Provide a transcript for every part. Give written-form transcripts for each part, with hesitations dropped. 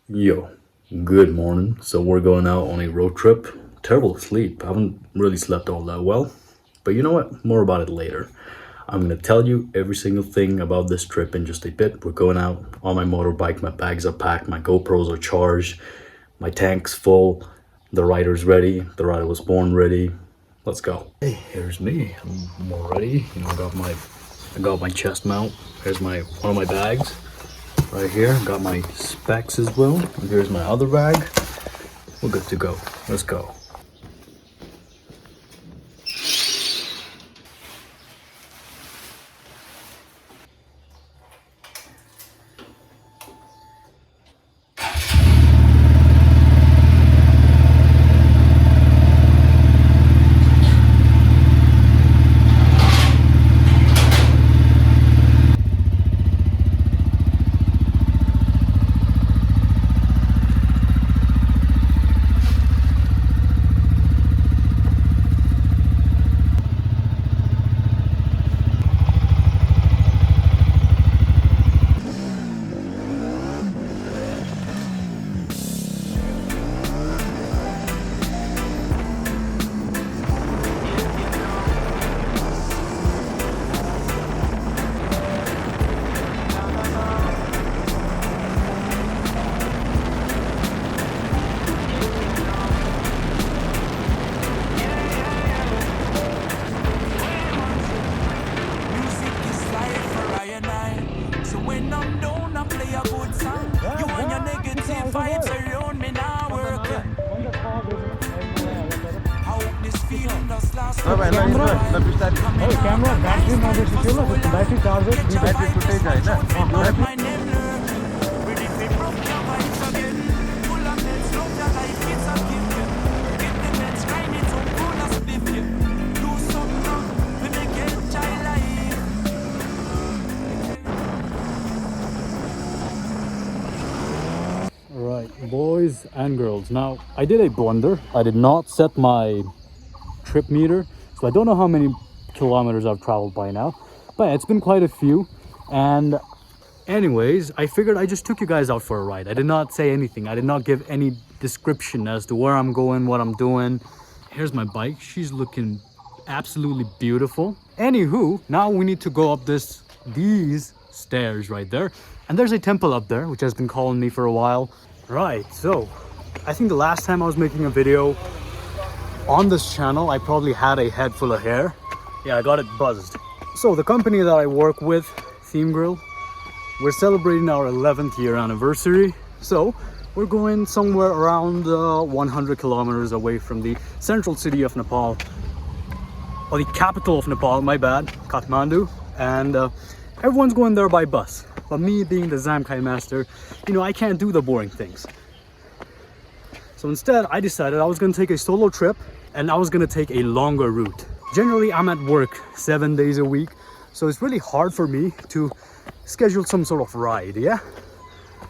Yo, good morning. So we're going out on a road trip. Terrible sleep. I haven't really slept all that well. But you know what? More about it later. I'm gonna tell you every single thing about this trip in just a bit. We're going out on my motorbike. My bags are packed. My GoPros are charged. My tank's full. The rider's ready. The rider was born ready. Let's go. Hey, here's me. I'm all ready. I got my chest mount. Here's my one of my bags. Right here, got my specs as well. And here's my other bag. We're good to go. Let's go. Camera battery battery charger battery footage Right, boys and girls. Now, I did a blunder. I did not set my trip meter, so I don't know how many kilometers I've traveled by now, but it's been quite a few. And anyways, I figured I just took you guys out for a ride. I did not say anything. I did not give any description as to where I'm going, what I'm doing. Here's my bike. She's looking absolutely beautiful. Anywho, now we need to go up these stairs right there. And there's a temple up there, which has been calling me for a while. Right, so I think the last time I was making a video on this channel, I probably had a head full of hair. Yeah, I got it buzzed. So the company that I work with, Theme Grill, we're celebrating our 11th year anniversary. So we're going somewhere around 100 kilometers away from the central city of Nepal, or the capital of Nepal, my bad, Kathmandu. And everyone's going there by bus. But me being the Zamkai Master, I can't do the boring things. So instead, I decided I was going to take a solo trip and I was going to take a longer route. Generally, I'm at work 7 days a week, so it's really hard for me to schedule some sort of ride, yeah?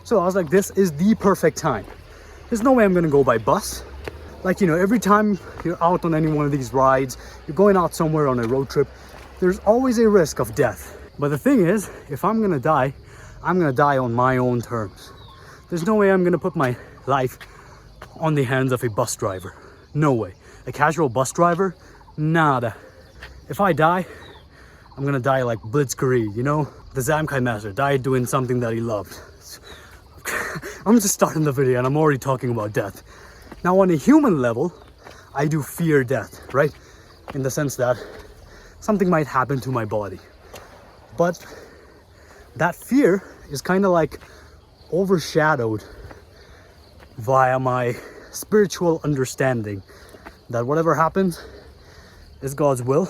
So I was like, this is the perfect time. There's no way I'm going to go by bus. Like, every time you're out on any one of these rides, you're going out somewhere on a road trip, there's always a risk of death. But the thing is, if I'm going to die, I'm going to die on my own terms. There's no way I'm going to put my life on the hands of a bus driver. No way. A casual bus driver? Nada. If I die, I'm gonna die like Blitzkrieg, The Zamkai Master died doing something that he loved. I'm just starting the video and I'm already talking about death. Now on a human level, I do fear death, right? In the sense that something might happen to my body. But that fear is kind of like overshadowed via my spiritual understanding that whatever happens is God's will.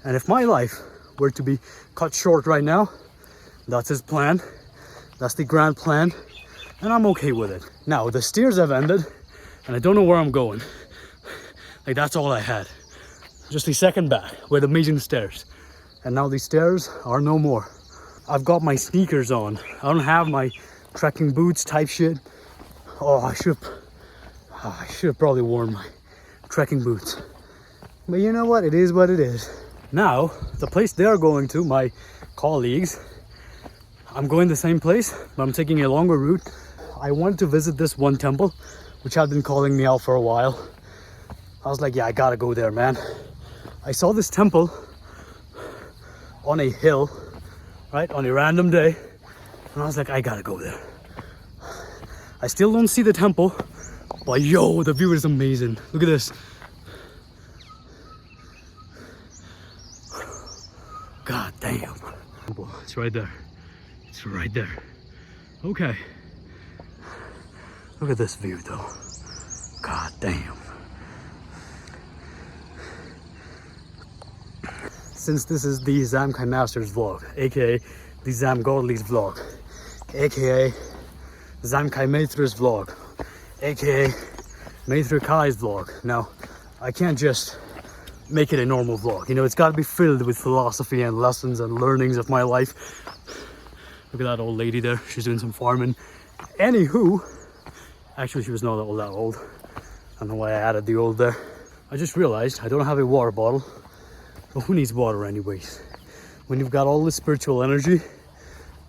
And if my life were to be cut short right now, that's his plan. That's the grand plan. And I'm okay with it. Now, the stairs have ended and I don't know where I'm going. Like, that's all I had. Just a second back with amazing stairs. And now these stairs are no more. I've got my sneakers on. I don't have my trekking boots type shit. Oh, I should have probably worn my trekking boots. But you know what? It is what it is. Now, the place they're going to, my colleagues, I'm going the same place, but I'm taking a longer route. I wanted to visit this one temple, which had been calling me out for a while. I was like, yeah, I gotta go there, man. I saw this temple on a hill, right, on a random day, and I was like, I gotta go there. I still don't see the temple, but yo, the view is amazing. Look at this. God damn. It's right there. It's right there. Okay. Look at this view though. God damn. Since this is the Zamkai Master's vlog, aka the Zamgodli's vlog, aka Zamkai Master's vlog, aka Master Kai's vlog. Now, I can't just make it a normal vlog. You know, it's got to be filled with philosophy and lessons and learnings of my life. Look at that old lady there. She's doing some farming. Anywho, actually, she was not all that old. I don't know why I added the old there. I just realized I don't have a water bottle. But who needs water anyways? When you've got all this spiritual energy,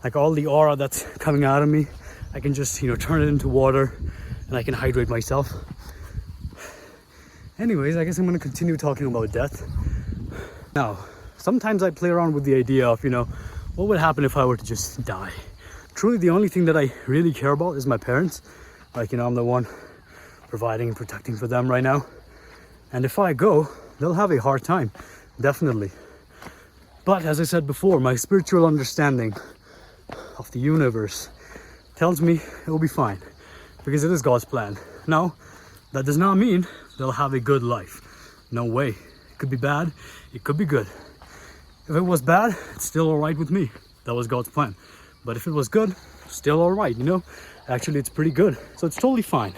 like all the aura that's coming out of me, I can just, you know, turn it into water and I can hydrate myself. Anyways, I guess I'm gonna continue talking about death. Now, sometimes I play around with the idea of, you know, what would happen if I were to just die? Truly, the only thing that I really care about is my parents. Like, you know, I'm the one providing and protecting for them right now. And if I go, they'll have a hard time, definitely. But as I said before, my spiritual understanding of the universe tells me it will be fine, because it is God's plan. Now, that does not mean they'll have a good life. No way. It could be bad, it could be good. If it was bad, it's still all right with me. That was God's plan. But if it was good, still all right, you know? Actually, it's pretty good. So it's totally fine.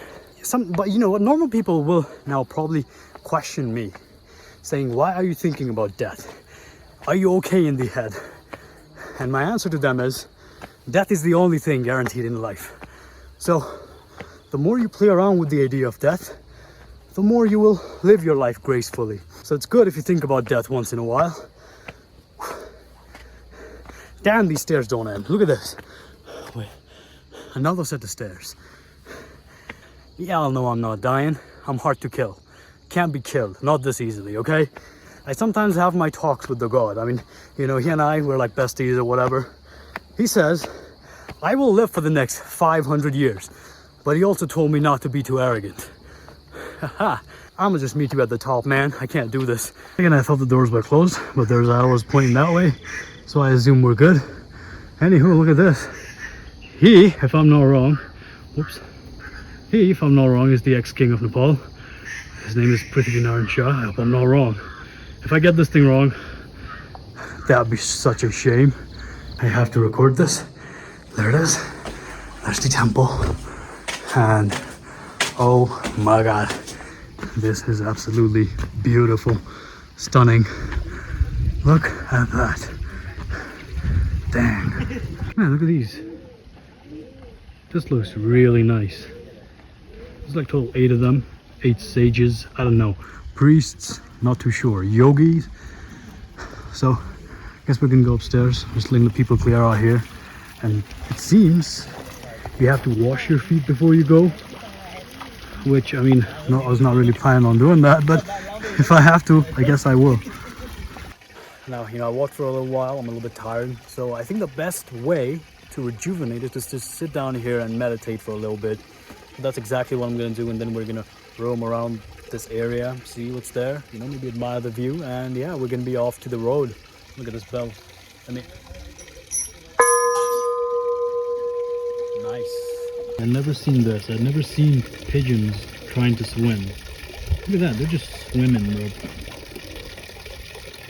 But you know what? Normal people will now probably question me, saying, why are you thinking about death? Are you okay in the head? And my answer to them is, death is the only thing guaranteed in life. So the more you play around with the idea of death, the more you will live your life gracefully. So it's good if you think about death once in a while. Damn, these stairs don't end. Look at this. Wait, another set of stairs. Y'all know I'm not dying. I'm hard to kill. Can't be killed. Not this easily, okay? I sometimes have my talks with the God. I mean, you know, he and I, we're like besties or whatever. He says, I will live for the next 500 years. But he also told me not to be too arrogant. Haha, I'ma just meet you at the top, man. I can't do this. Again, I thought the doors were closed, but there's arrows pointing that way. So I assume we're good. Anywho, look at this. He, if I'm not wrong, if I'm not wrong, is the ex-king of Nepal. His name is Prithviraj Shah. I hope I'm not wrong. If I get this thing wrong, that'd be such a shame. I have to record this. There it is. There's the temple. And oh my god, this is absolutely beautiful, stunning. Look at that. Dang. Man, look at these. This looks really nice. There's like total 8 of them. 8 sages, I don't know. Priests, not too sure. Yogis. So, I guess we can go upstairs. Just letting the people clear out here. And it seems you have to wash your feet before you go. Which, I mean, no, I was not really planning on doing that. But if I have to, I guess I will. Now, you know, I walked for a little while. I'm a little bit tired. So I think the best way to rejuvenate is just to sit down here and meditate for a little bit. That's exactly what I'm going to do. And then we're going to roam around this area, see what's there, you know, maybe admire the view. And yeah, we're going to be off to the road. Look at this bell. I mean, nice. I've never seen this. I've never seen pigeons trying to swim. Look at that. They're just swimming, bro.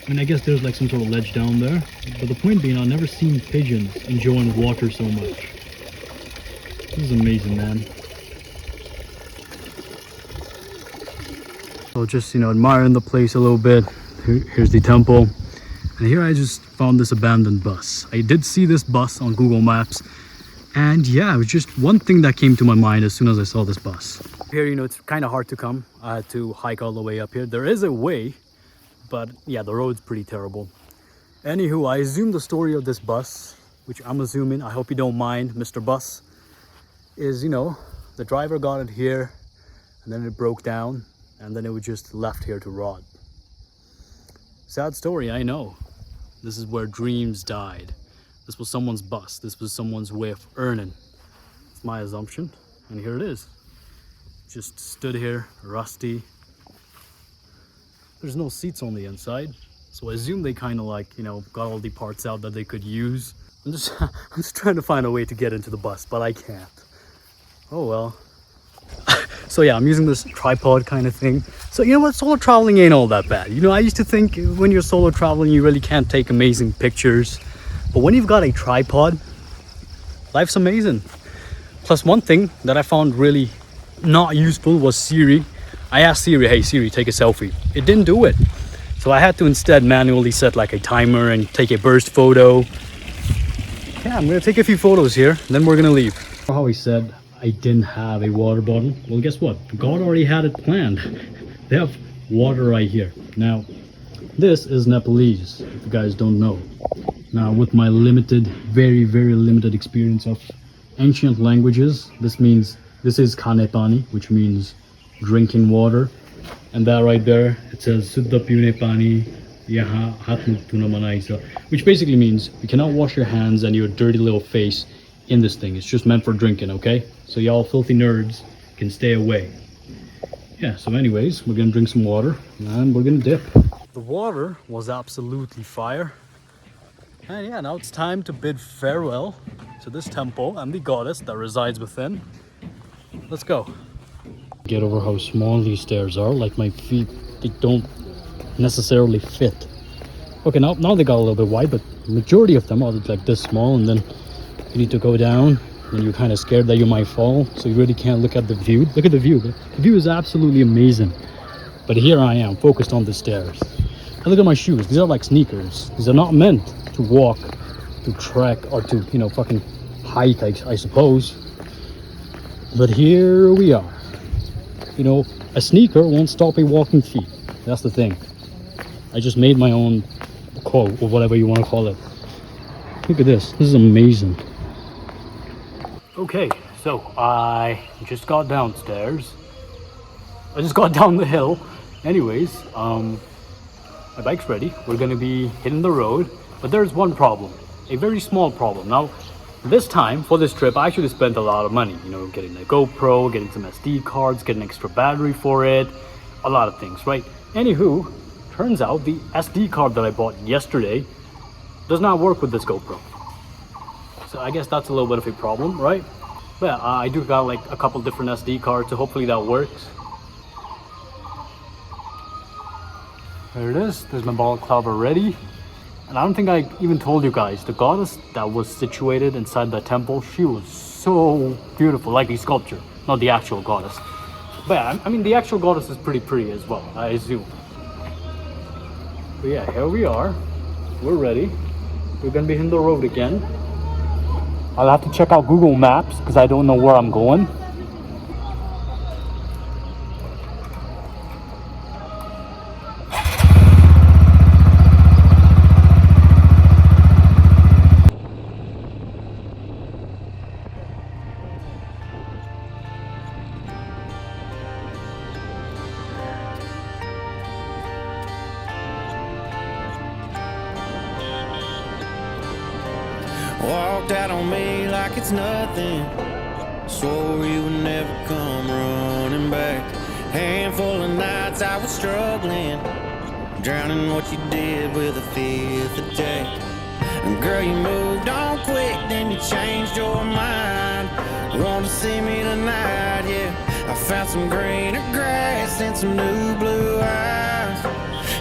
And I guess there's like some sort of ledge down there. But the point being, I've never seen pigeons enjoying water so much. This is amazing, man. So just, you know, admiring the place a little bit. Here's the temple. And here I just found this abandoned bus. I did see this bus on Google Maps. And yeah, it was just one thing that came to my mind as soon as I saw this bus. Here, you know, it's kind of hard to come. I had to hike all the way up here. There is a way, but yeah, the road's pretty terrible. Anywho, I assume the story of this bus, which I'm assuming, I hope you don't mind, Mr. Bus, is, you know, the driver got it here and then it broke down and then it was just left here to rot. Sad story, I know. This is where dreams died. This was someone's bus. This was someone's way of earning. It's my assumption. And here it is. Just stood here, rusty. There's no seats on the inside. So I assume they kind of like, you know, got all the parts out that they could use. I'm just trying to find a way to get into the bus, but I can't. Oh well. So yeah, I'm using this tripod kind of thing. So you know what, solo traveling ain't all that bad. You know, I used to think when you're solo traveling, you really can't take amazing pictures. But when you've got a tripod, life's amazing. Plus one thing that I found really not useful was Siri. I asked Siri, hey Siri, take a selfie. It didn't do it. So I had to instead manually set like a timer and take a burst photo. Yeah, I'm gonna take a few photos here, and then we're gonna leave. How he said I didn't have a water bottle. Well, guess what? God already had it planned. They have water right here. Now, this is Nepalese, if you guys don't know. Now, with my limited, very, very limited experience of ancient languages, this means, this is Khane Pani, which means drinking water. And that right there, it says Suddha Pune Pani Yaha Hath Tuna Manaisa, which basically means you cannot wash your hands and your dirty little face in this thing. It's just meant for drinking, okay? So y'all filthy nerds can stay away. Yeah, so anyways, we're gonna drink some water and we're gonna dip. The water was absolutely fire. And yeah, now it's time to bid farewell to this temple and the goddess that resides within. Let's go. Get over how small these stairs are. Like my feet, they don't necessarily fit. Okay, now they got a little bit wide, but the majority of them are like this small, and then you need to go down and you're kind of scared that you might fall, so you really can't look at the view. Look at the view. The view is absolutely amazing. But here I am, focused on the stairs. And look at my shoes. These are like sneakers. These are not meant to walk, to trek, or to, you know, fucking hike, I suppose. But here we are. You know, a sneaker won't stop a walking feet. That's the thing. I just made my own quote, or whatever you want to call it. Look at this. This is amazing. Okay, so I just got downstairs. I just got down the hill. Anyways, my bike's ready. We're gonna be hitting the road, but there's one problem, a very small problem. Now, this time for this trip, I actually spent a lot of money. You know, getting a GoPro, getting some SD cards, getting extra battery for it, a lot of things, right? Anywho, turns out the SD card that I bought yesterday does not work with this GoPro. So I guess that's a little bit of a problem, right? But yeah, I do got like a couple different SD cards, so hopefully that works. There it is. There's my balaclava ready. And I don't think I even told you guys, the goddess that was situated inside the temple, she was so beautiful, like the sculpture, not the actual goddess. But yeah, I mean, the actual goddess is pretty pretty as well, I assume. But yeah, here we are. We're ready. We're gonna be hitting the road again. I'll have to check out Google Maps because I don't know where I'm going. Walked out on me like it's nothing. Swore you would never come running back. Handful of nights I was struggling, drowning what you did with a fifth attack. And girl, you moved on quick, then you changed your mind. Want to see me tonight, yeah. I found some greener grass and some new blue eyes.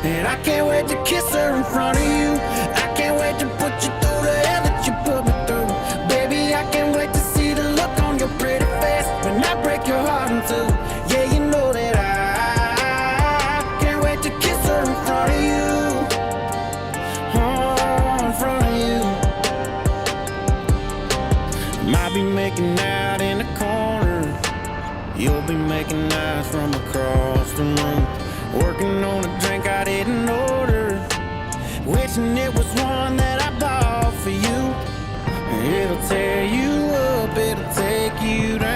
And I can't wait to kiss her in front of you. I can't wait to put you through the hell that you put me through. Baby, I can't wait to see the look on your pretty face when I break your heart in two. Yeah, you know that I can't wait to kiss her in front of you. Oh, in front of you. Might be making out in the corner. You'll be making eyes from across the room. Working on a drink I didn't order, wishing it was one that I bought for you. It'll tear you up, it'll take you down.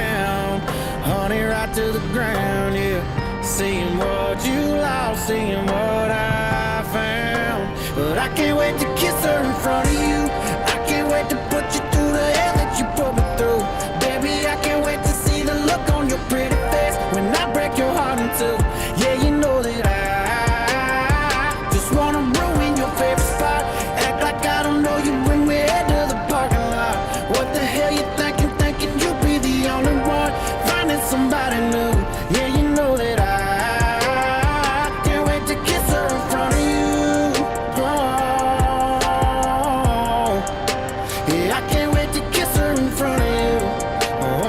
to the ground, yeah. Seeing what you lost, seeing what I found. But I can't wait to kiss her in front of you. I can't wait to put you through the hell that you put me through. Baby, I can't wait to see the look on your pretty face when I break your heart in two. Yeah, you know that I just wanna ruin your favorite spot. Act like I don't know you, bring me head to the parking lot. What the hell you thinking you'd be the only one finding somebody new? Yeah, you know that I can't wait to kiss her in front of you. Oh, yeah, I can't wait to kiss her in front of you. Oh,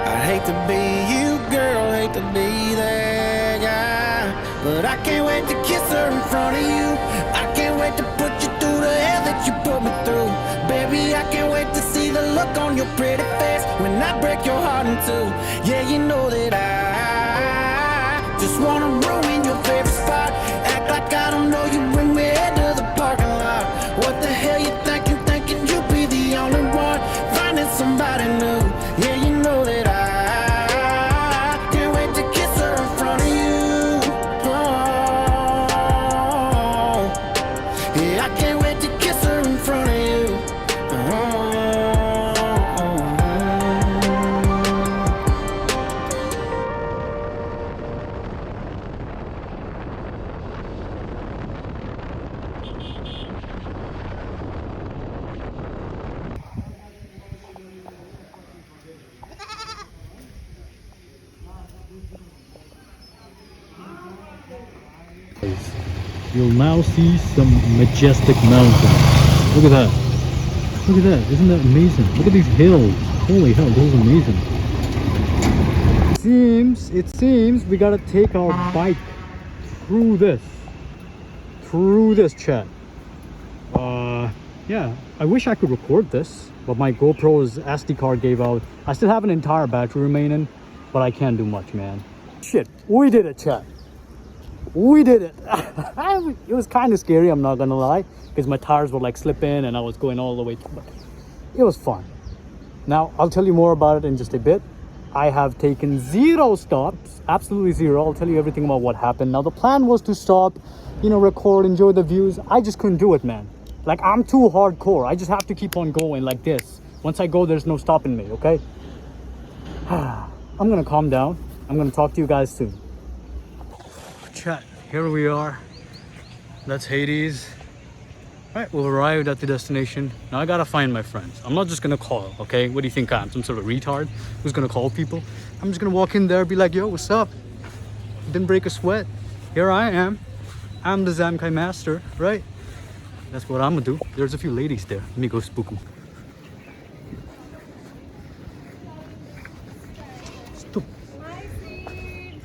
I hate to be you, girl, hate to be that guy, but I can't wait to kiss her in front of you. I can't wait to put you through the hell that you put me through. Baby, I can't wait to see the look on your pretty face when I break your heart in two. Yeah, you know that I just wanna ruin your favorite spot. Act like I don't know you, bring me head to the parking lot. What the hell you thinking you'd be the only one finding somebody new? Yeah, you know that I can't wait to kiss her in front of you. Oh, yeah, I can't wait to kiss her in front of you. Oh. You'll now see some majestic mountains. Look at that. Look at that. Isn't that amazing? Look at these hills. Holy hell, this is amazing. It seems we gotta take our bike through this chat. Yeah, I wish I could record this, but my GoPro's SD card gave out. I still have an entire battery remaining, but I can't do much, man. Shit, we did it, chat. We did it. It was kind of scary, I'm not gonna lie, because my tires were like slipping and I was going all the way through, but it was fun. Now, I'll tell you more about it in just a bit. I have taken 0 stops, absolutely 0. I'll tell you everything about what happened. Now, the plan was to stop, record, enjoy the views. I just couldn't do it, man. Like, I'm too hardcore. I just have to keep on going like this. Once I go, there's no stopping me, okay? I'm gonna calm down. I'm gonna talk to you guys soon. Chat, here we are. That's Hades. Alright, we've arrived at the destination. Now I gotta find my friends. I'm not just gonna call, okay? What do you think I am? Some sort of retard who's gonna call people? I'm just gonna walk in there, be like, yo, what's up? Didn't break a sweat. Here I am. I'm the Zamkai Master, right? That's what I'm gonna do. There's a few ladies there. Let me go spook them.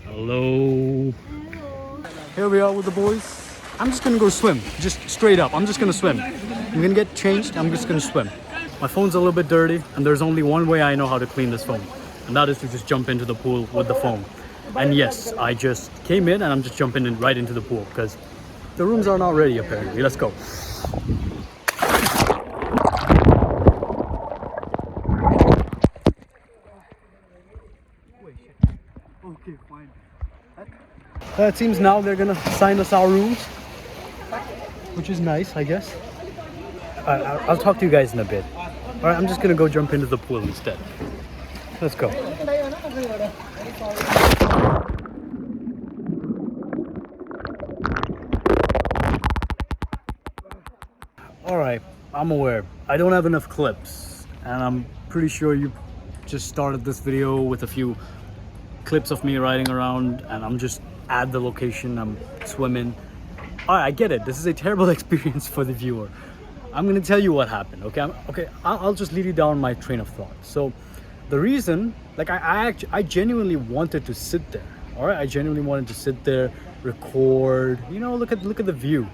Hello. Here we are with the boys. I'm just gonna go swim, just straight up. I'm just gonna swim. I'm gonna get changed, I'm just gonna swim. My phone's a little bit dirty, and there's only one way I know how to clean this phone, and that is to just jump into the pool with the phone. And yes, I just came in and I'm just jumping in right into the pool because the rooms are not ready apparently. Let's go. Okay, fine. It seems now they're gonna assign us our rooms, which is nice, I guess. I'll talk to you guys in a bit. All right, I'm just gonna go jump into the pool instead. Let's go. All right, I'm aware I don't have enough clips, and I'm pretty sure you just started this video with a few clips of me riding around, and I'm just at the location, I'm swimming. All right, I get it. This is a terrible experience for the viewer. I'm gonna tell you what happened, okay? I'll just lead you down my train of thought. So the reason, like I genuinely wanted to sit there, all right? I genuinely wanted to sit there, record, look at the view,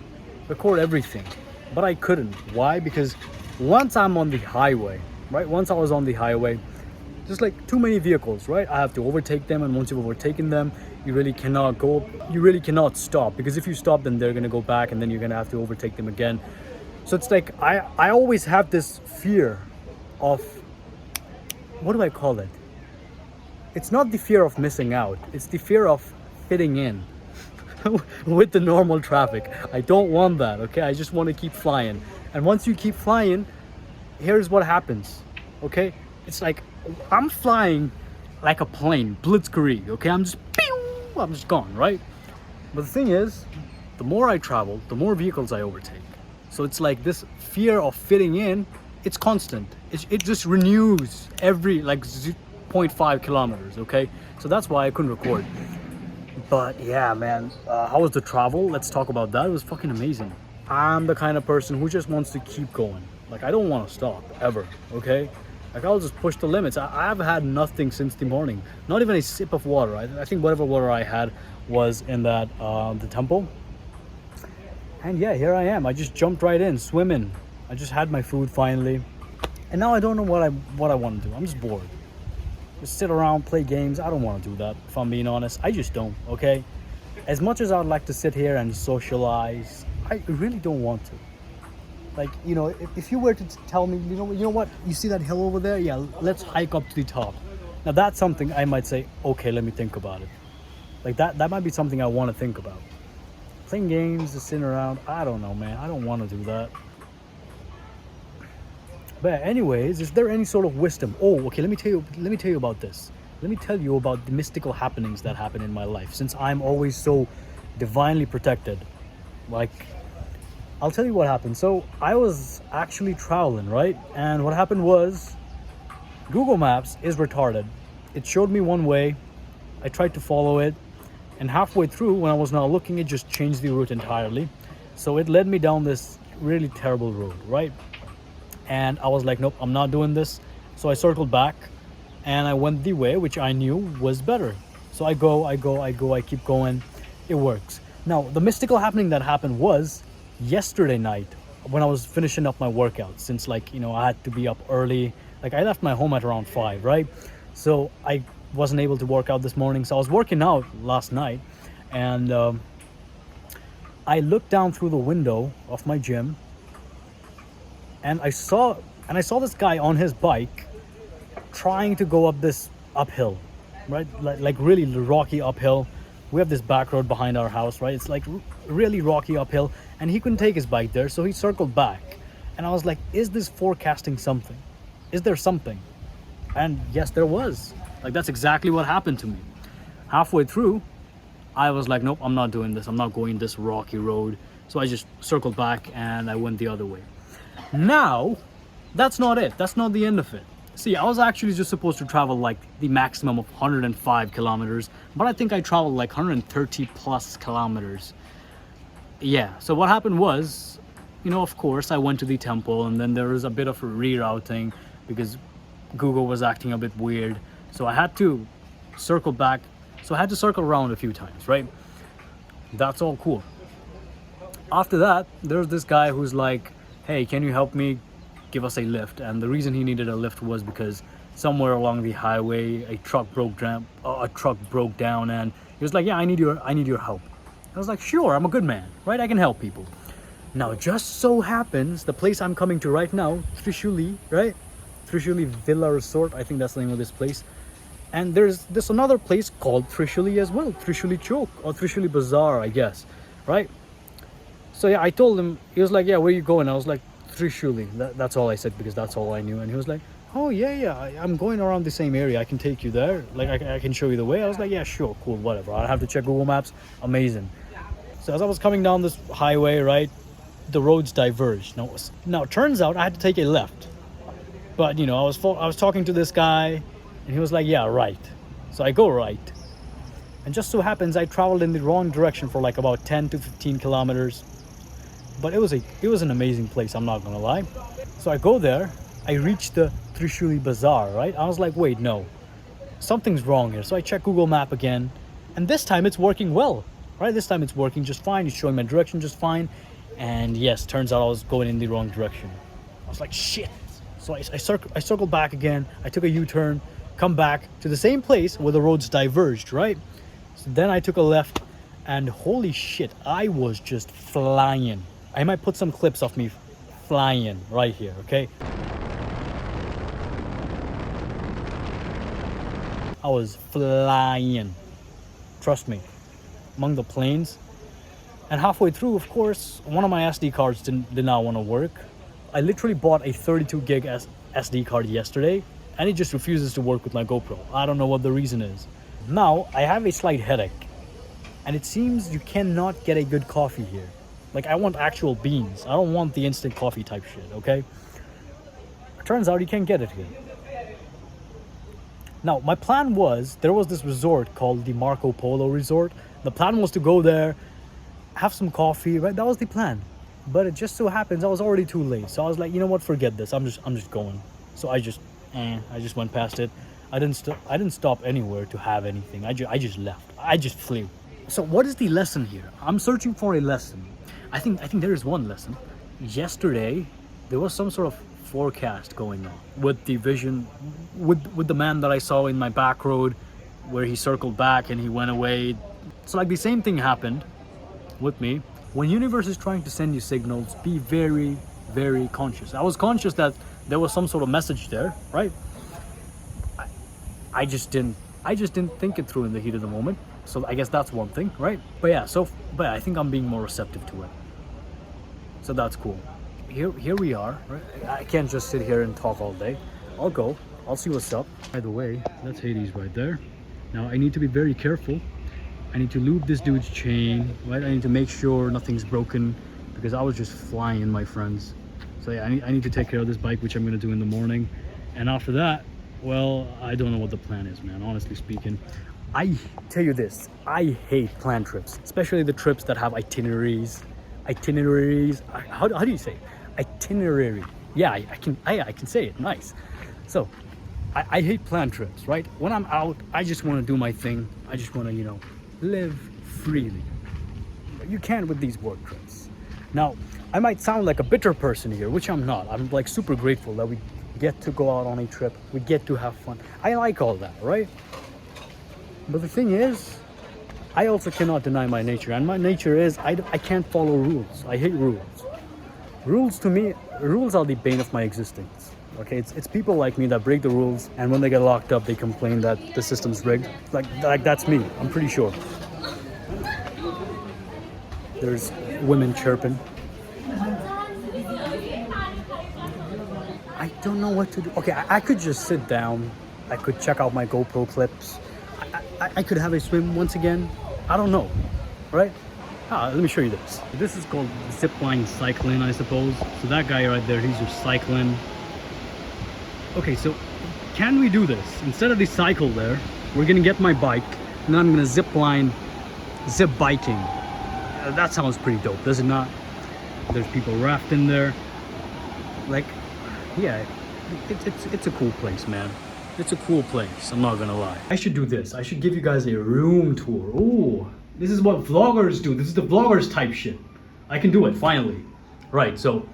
record everything, but I couldn't. Why? Because once I'm on the highway, right? Once I was on the highway, there's like too many vehicles, right? I have to overtake them, and once you've overtaken them, you really cannot stop, because if you stop, then they're gonna go back, and then you're gonna have to overtake them again. So it's like I always have this fear of, what do I call it? It's not the fear of missing out. It's the fear of fitting in with the normal traffic. I don't want that, okay? I just want to keep flying. And once you keep flying, here's what happens, okay? It's like I'm flying like a plane, blitzkrieg, okay? I'm just gone, right? But the thing is, the more I travel, the more vehicles I overtake. So it's like this fear of fitting in, it's constant. It just renews every like 0.5 kilometers, okay? So that's why I couldn't record. But yeah, man, how was the travel? Let's talk about that. It was fucking amazing. I'm the kind of person who just wants to keep going. Like, I don't want to stop, ever, okay? Like, I'll just push the limits. I've had nothing since the morning. Not even a sip of water. I think whatever water I had was in that, the temple. And yeah, here I am. I just jumped right in, swimming. I just had my food finally. And now I don't know what I want to do. I'm just bored. Just sit around, play games. I don't want to do that, if I'm being honest. I just don't, okay? As much as I'd like to sit here and socialize, I really don't want to. Like, you know, if you were to tell me, you know what, you see that hill over there? Yeah, let's hike up to the top. Now that's something I might say, okay, let me think about it. Like that might be something I want to think about. Playing games, just sitting around, I don't know, man. I don't want to do that. But anyways, is there any sort of wisdom? Oh, okay, let me tell you about this. Let me tell you about the mystical happenings that happen in my life, since I'm always so divinely protected. Like, I'll tell you what happened. So I was actually traveling, right? And what happened was, Google Maps is retarded. It showed me one way. I tried to follow it. And halfway through, when I was not looking, it just changed the route entirely. So it led me down this really terrible road, right? And I was like, nope, I'm not doing this. So I circled back and I went the way which I knew was better. So I keep going. It works. Now, the mystical happening that happened was yesterday night when I was finishing up my workout, since, like, you know, I had to be up early. Like, I left my home at around 5, right? So I wasn't able to work out this morning. So I was working out last night, and I looked down through the window of my gym, and I saw this guy on his bike trying to go up this uphill, right? Like really rocky uphill. We have this back road behind our house, right? It's like really rocky uphill, and he couldn't take his bike there, so he circled back. And I was like, is this forecasting something? Is there something? And yes, there was. Like, that's exactly what happened to me. Halfway through, I was like, nope, I'm not doing this. I'm not going this rocky road. So I just circled back and I went the other way. Now, that's not it. That's not the end of it. See, I was actually just supposed to travel like the maximum of 105 kilometers, but I think I traveled like 130 plus kilometers. Yeah, so what happened was, you know, of course, I went to the temple, and then there was a bit of a rerouting because Google was acting a bit weird. So I had to circle back. So I had to circle around a few times, right? That's all cool. After that, there's this guy who's like, hey, can you help me? Give us a lift. And the reason he needed a lift was because somewhere along the highway a truck broke down, and he was like, yeah, I need your help. I was like, sure, I'm a good man, right? I can help people. Now, just so happens the place I'm coming to right now, Trishuli, right? Trishuli Villa Resort, I think that's the name of this place. And there's this another place called Trishuli as well, Trishuli Chowk or Trishuli Bazaar, I guess, right? So yeah, I told him. He was like, yeah, where you going? I was like, Trishuli. That's all I said because that's all I knew. And he was like, oh yeah, I'm going around the same area. I can take you there. Like, I can show you the way. I was like, yeah, sure, cool, whatever. I'll have to check Google Maps. Amazing. So as I was coming down this highway, right, the roads diverged. Now it turns out I had to take a left. But, you know, I was talking to this guy, and he was like, yeah, right. So I go right. And just so happens I traveled in the wrong direction for like about 10 to 15 kilometers. But it was an amazing place, I'm not gonna lie. So I go there, I reach the Trishuli Bazaar, right? I was like, wait, no, something's wrong here. So I check Google Map again, and this time it's working well, right? This time it's working just fine. It's showing my direction just fine. And yes, turns out I was going in the wrong direction. I was like, shit. So I circled back again. I took a U-turn, come back to the same place where the roads diverged, right? So then I took a left, and holy shit, I was just flying. I might put some clips of me flying right here, okay? I was flying. Trust me. Among the planes. And halfway through, of course, one of my SD cards did not want to work. I literally bought a 32 gig SD card yesterday, and it just refuses to work with my GoPro. I don't know what the reason is. Now, I have a slight headache, and it seems you cannot get a good coffee here. Like, I want actual beans. I don't want the instant coffee type shit, okay? Turns out you can't get it here. Now, my plan was, there was this resort called the Marco Polo Resort. The plan was to go there, have some coffee, right? That was the plan. But it just so happens I was already too late. So I was like, you know what, forget this. I'm just going. So I just went past it. I didn't stop anywhere to have anything. I just left. I just flew. So what is the lesson here? I'm searching for a lesson. I think there is one lesson. Yesterday, there was some sort of forecast going on with the vision, with the man that I saw in my back road, where he circled back and he went away. So like the same thing happened with me. When universe is trying to send you signals, be very, very conscious. I was conscious that there was some sort of message there, right? I just didn't think it through in the heat of the moment. So I guess that's one thing, right? But I think I'm being more receptive to it. So that's cool. Here we are, right? I can't just sit here and talk all day. I'll go. I'll see what's up. By the way, that's Hades right there. Now I need to be very careful. I need to lube this dude's chain, right? I need to make sure nothing's broken because I was just flying, my friends. So yeah, I need to take care of this bike, which I'm gonna do in the morning. And after that, well, I don't know what the plan is, man, honestly speaking. I tell you this, I hate planned trips, especially the trips that have itineraries. How do you say it? Itinerary. Yeah, I can say it, nice. So, I hate planned trips, right? When I'm out, I just want to do my thing. I just want to, live freely. You can't with these work trips. Now, I might sound like a bitter person here, which I'm not. I'm like super grateful that we get to go out on a trip. We get to have fun. I like all that, right? But the thing is, I also cannot deny my nature. And my nature is, I can't follow rules. I hate rules. Rules to me, rules are the bane of my existence. Okay, it's people like me that break the rules, and when they get locked up, they complain that the system's rigged. Like that's me, I'm pretty sure. There's women chirping. I don't know what to do. Okay, I could just sit down. I could check out my GoPro clips. I could have a swim once again. I don't know, right? Let me show you this. This is called zipline cycling, I suppose. So that guy right there, he's just cycling. Okay, so can we do this? Instead of the cycle there, we're gonna get my bike, and then I'm gonna zip biking. That sounds pretty dope, does it not? There's people rafting there. Like, yeah, it's a cool place, man. It's a cool place, I'm not gonna lie. I should do this. I should give you guys a room tour. Ooh, this is what vloggers do. This is the vloggers type shit. I can do it, finally. Right, so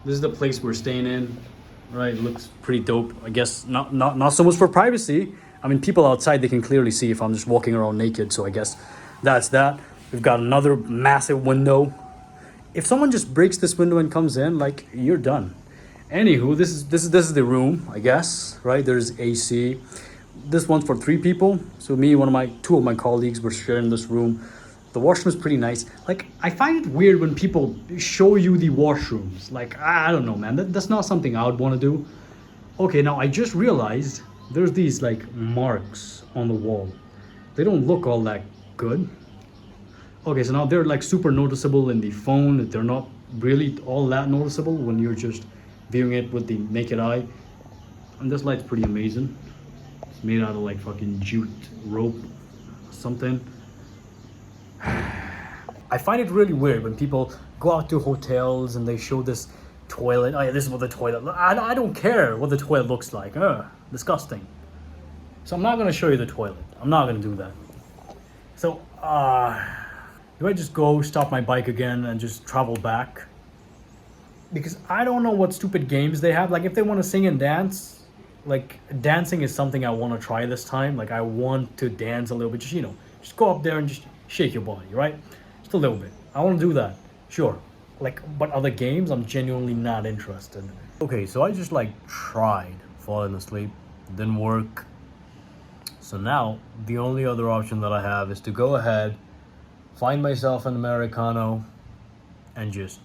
this is the place we're staying in. Right, it looks pretty dope. I guess not so much for privacy. I mean, people outside, they can clearly see if I'm just walking around naked, so I guess that's that. We've got another massive window. If someone just breaks this window and comes in, like, you're done. Anywho, this is the room, I guess, right? There's AC. This one's for 3 people. So me, two of my colleagues were sharing this room. The washroom is pretty nice. Like, I find it weird when people show you the washrooms. Like, I don't know, man. That's not something I would want to do. Okay, now I just realized there's these, like, marks on the wall. They don't look all that good. Okay, so now they're, like, super noticeable in the phone. They're not really all that noticeable when you're just viewing it with the naked eye. And this light's pretty amazing. It's made out of, like, fucking jute rope or something. I find it really weird when people go out to hotels and they show this toilet. Oh yeah, this is what the toilet. I don't care what the toilet looks like. Disgusting. So I'm not gonna show you the toilet. I'm not gonna do that. So do I just go stop my bike again and just travel back? Because I don't know what stupid games they have. Like, if they want to sing and dance, like, dancing is something I want to try this time. Like, I want to dance a little bit. Just, just go up there and just shake your body, right? Just a little bit. I want to do that, sure. Like, but other games, I'm genuinely not interested. Okay, so I just, like, tried falling asleep. Didn't work. So now the only other option that I have is to go ahead, find myself an Americano, and just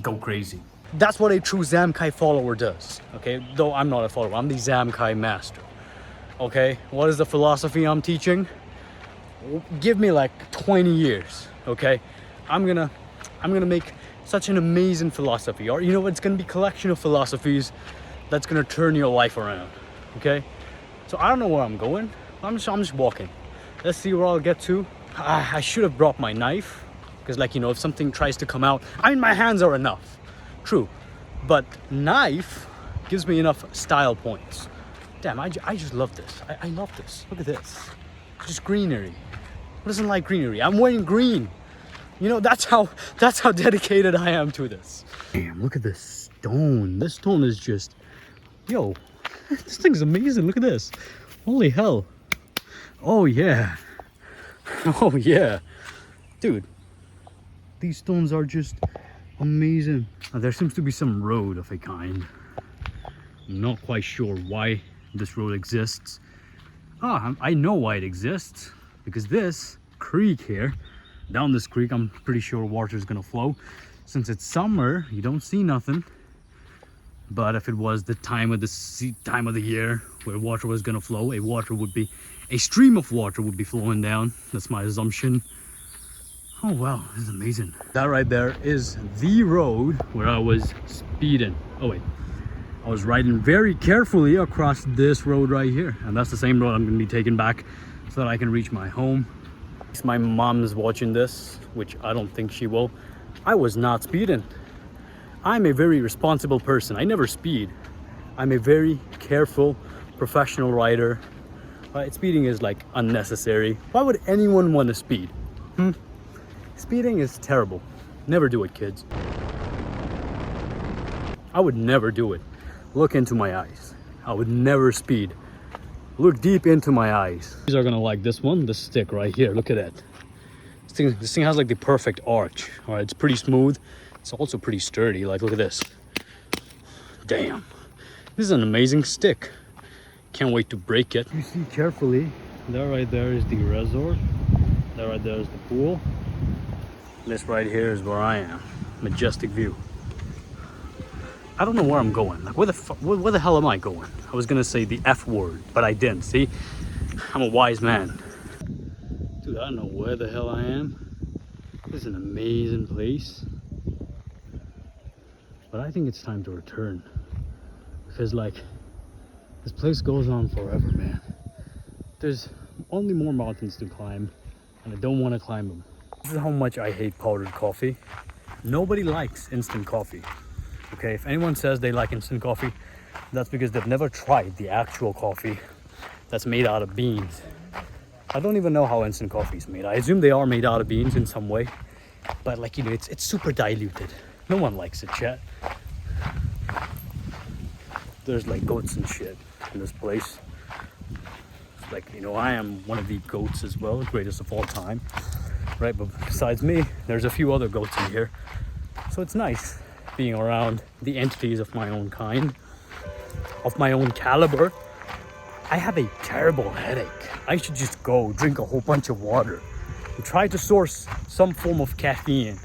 go crazy. That's what a true Zamkai follower does, okay? Though I'm not a follower, I'm the Zamkai Master, okay? What is the philosophy I'm teaching? Give me like 20 years, okay? I'm gonna make such an amazing philosophy, or you know, it's gonna be a collection of philosophies that's gonna turn your life around, okay? So I don't know where I'm going. I'm just walking. Let's see where I'll get to. I should have brought my knife, because like, you know, if something tries to come out, I mean, my hands are enough, true, but knife gives me enough style points. Damn, I just love this. I love this. Look at this. Just greenery. Who doesn't like greenery? I'm wearing green. You know, that's how dedicated I am to this. Damn, look at this stone. This stone is just, yo, this thing's amazing. Look at this. Holy hell. Oh yeah. Oh yeah. Dude, these stones are just amazing. There seems to be some road of a kind. I'm not quite sure why this road exists. I know why it exists. Because this creek here, down this creek, I'm pretty sure water is gonna flow. Since it's summer, you don't see nothing. But if it was the time of the year where water was gonna flow, a stream of water would be flowing down. That's my assumption. Oh wow, this is amazing. That right there is the road where I was speeding. Oh wait, I was riding very carefully across this road right here. And that's the same road I'm gonna be taking back so that I can reach my home. My mom's watching this, which I don't think she will. I was not speeding. I'm a very responsible person. I never speed. I'm a very careful, professional rider. Right? Speeding is like unnecessary. Why would anyone want to speed? Speeding is terrible. Never do it, kids. I would never do it. Look into my eyes. I would never speed. Look deep into my eyes. These are gonna like this one, this stick right here. Look at that. This thing has like the perfect arch. All right, it's pretty smooth. It's also pretty sturdy. Like, look at this. Damn, this is an amazing stick. Can't wait to break it. You see carefully. That right there is the resort. That right there is the pool. This right here is where I am. Majestic view. I don't know where I'm going. Like, where the hell am I going? I was gonna say the F word, but I didn't. See, I'm a wise man. Dude, I don't know where the hell I am. This is an amazing place. But I think it's time to return. Because like, this place goes on forever, man. There's only more mountains to climb, and I don't want to climb them. This is how much I hate powdered coffee. Nobody likes instant coffee. Okay, if anyone says they like instant coffee, that's because they've never tried the actual coffee that's made out of beans. I don't even know how instant coffee is made. I assume they are made out of beans in some way, but like, you know, it's super diluted. No one likes it, chat. There's like goats and shit in this place. Like, you know, I am one of the goats as well, greatest of all time, right? But besides me, there's a few other goats in here, so it's nice being around the entities of my own kind, of my own caliber. I have a terrible headache. I should just go drink a whole bunch of water and try to source some form of caffeine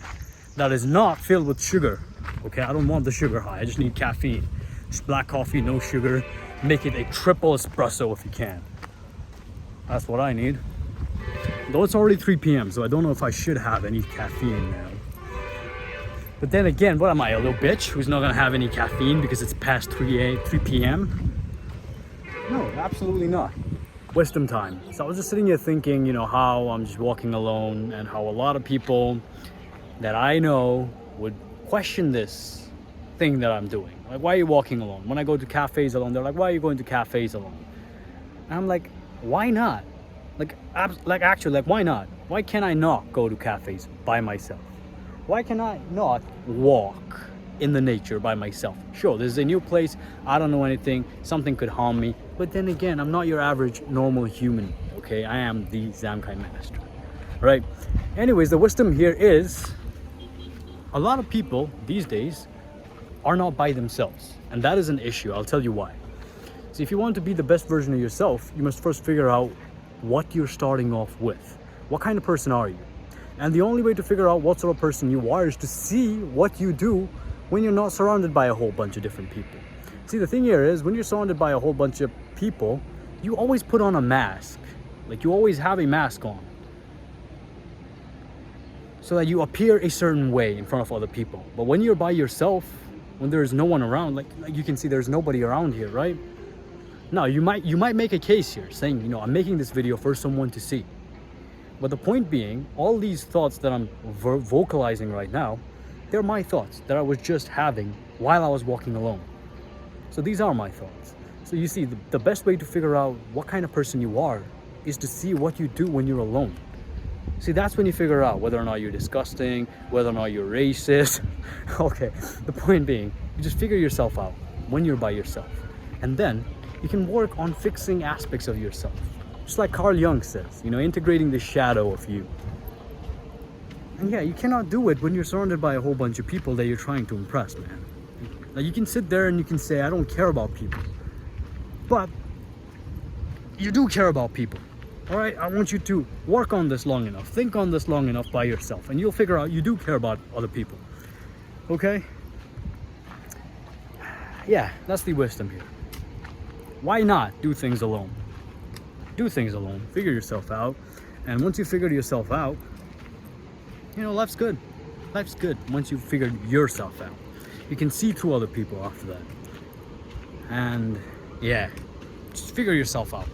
that is not filled with sugar. Okay, I don't want the sugar high. I just need caffeine. Just black coffee, no sugar. Make it a triple espresso if you can. That's what I need. Though it's already 3 p.m., so I don't know if I should have any caffeine now. But then again, what am I, a little bitch who's not gonna have any caffeine because it's past 3 p.m.? No, absolutely not. Wisdom time. So I was just sitting here thinking, you know, how I'm just walking alone and how a lot of people that I know would question this thing that I'm doing. Like, why are you walking alone? When I go to cafes alone, they're like, why are you going to cafes alone? And I'm like, why not? Actually, why not? Why can I not go to cafes by myself? Why can I not walk in the nature by myself? Sure, this is a new place. I don't know anything. Something could harm me. But then again, I'm not your average normal human. Okay, I am the Zamkai Master. Right? Anyways, the wisdom here is a lot of people these days are not by themselves. And that is an issue. I'll tell you why. See, if you want to be the best version of yourself, you must first figure out what you're starting off with. What kind of person are you? And the only way to figure out what sort of person you are is to see what you do when you're not surrounded by a whole bunch of different people. See, the thing here is, when you're surrounded by a whole bunch of people, you always put on a mask. Like, you always have a mask on, so that you appear a certain way in front of other people. But when you're by yourself, when there's no one around, like you can see there's nobody around here, right? Now, you might make a case here saying, you know, I'm making this video for someone to see. But the point being, all these thoughts that I'm vocalizing right now, they're my thoughts that I was just having while I was walking alone. So these are my thoughts. So you see, the best way to figure out what kind of person you are is to see what you do when you're alone. See, that's when you figure out whether or not you're disgusting, whether or not you're racist. Okay, the point being, you just figure yourself out when you're by yourself. And then you can work on fixing aspects of yourself. Just like Carl Jung says, you know, integrating the shadow of you. And yeah, you cannot do it when you're surrounded by a whole bunch of people that you're trying to impress, man. Like, you can sit there and you can say, I don't care about people. But you do care about people. All right, I want you to work on this long enough, think on this long enough by yourself, and you'll figure out you do care about other people. Okay? Yeah, that's the wisdom here. Why not do things alone? Do things alone, figure yourself out, and once you figure yourself out, you know, life's good. Life's good once you figured yourself out. You can see through other people after that. And yeah, just figure yourself out.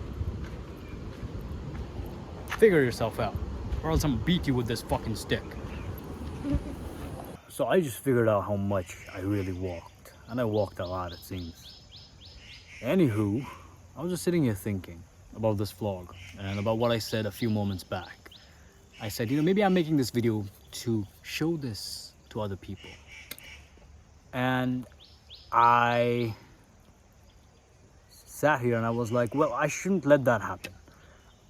Figure yourself out, or else I'm gonna beat you with this fucking stick. So I just figured out how much I really walked, and I walked a lot, it seems. Anywho, I was just sitting here thinking about this vlog and about what I said a few moments back. I said, you know, maybe I'm making this video to show this to other people. And I sat here and I was like, well, I shouldn't let that happen.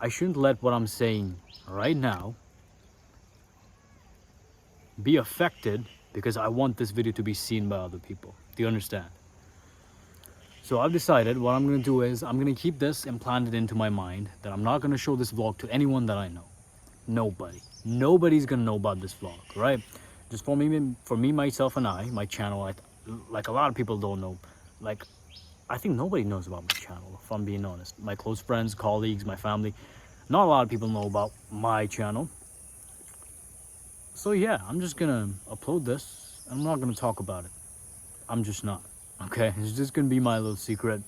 I shouldn't let what I'm saying right now be affected because I want this video to be seen by other people. Do you understand? So I've decided what I'm going to do is I'm going to keep this implanted into my mind that I'm not going to show this vlog to anyone that I know. Nobody. Nobody's going to know about this vlog, right? Just for me, myself, and I, my channel, like a lot of people don't know. Like, I think nobody knows about my channel, if I'm being honest. My close friends, colleagues, my family, not a lot of people know about my channel. So yeah, I'm just gonna upload this. I'm not gonna talk about it. I'm just not, okay? It's just gonna be my little secret.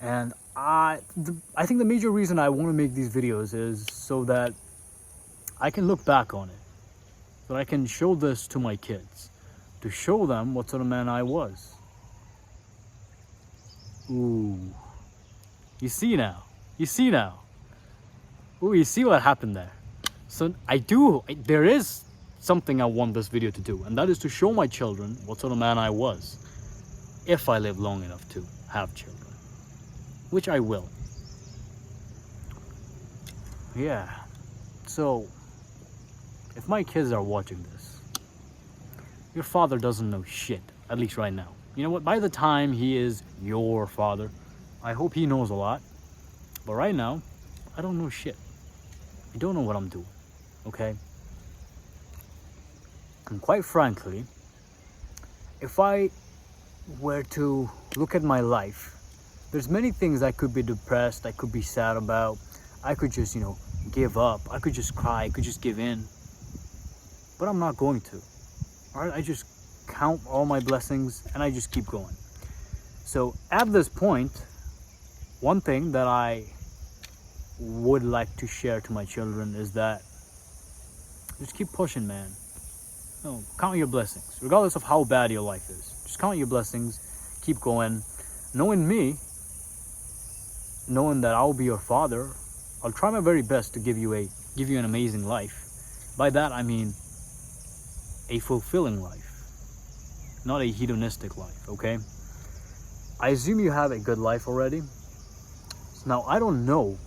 And I think the major reason I want to make these videos is so that I can look back on it. So that I can show this to my kids. To show them what sort of man I was. Ooh. You see now. You see now. Ooh, you see what happened there. So there is something I want this video to do. And that is to show my children what sort of man I was. If I live long enough to have children. Which I will. Yeah. So, if my kids are watching this, your father doesn't know shit. At least right now. You know what? By the time he is your father, I hope he knows a lot. But right now, I don't know shit. I don't know what I'm doing. Okay? And quite frankly, if I were to look at my life, there's many things I could be depressed, I could be sad about. I could just, you know, give up. I could just cry. I could just give in. But I'm not going to. Alright? I just count all my blessings and I just keep going. So at this point, one thing that I would like to share to my children is that just keep pushing, man. No, count your blessings, regardless of how bad your life is. Just count your blessings, keep going. Knowing me, knowing that I'll be your father, I'll try my very best to give you an amazing life. By that I mean a fulfilling life, not a hedonistic life, okay? I assume you have a good life already. Now, I don't know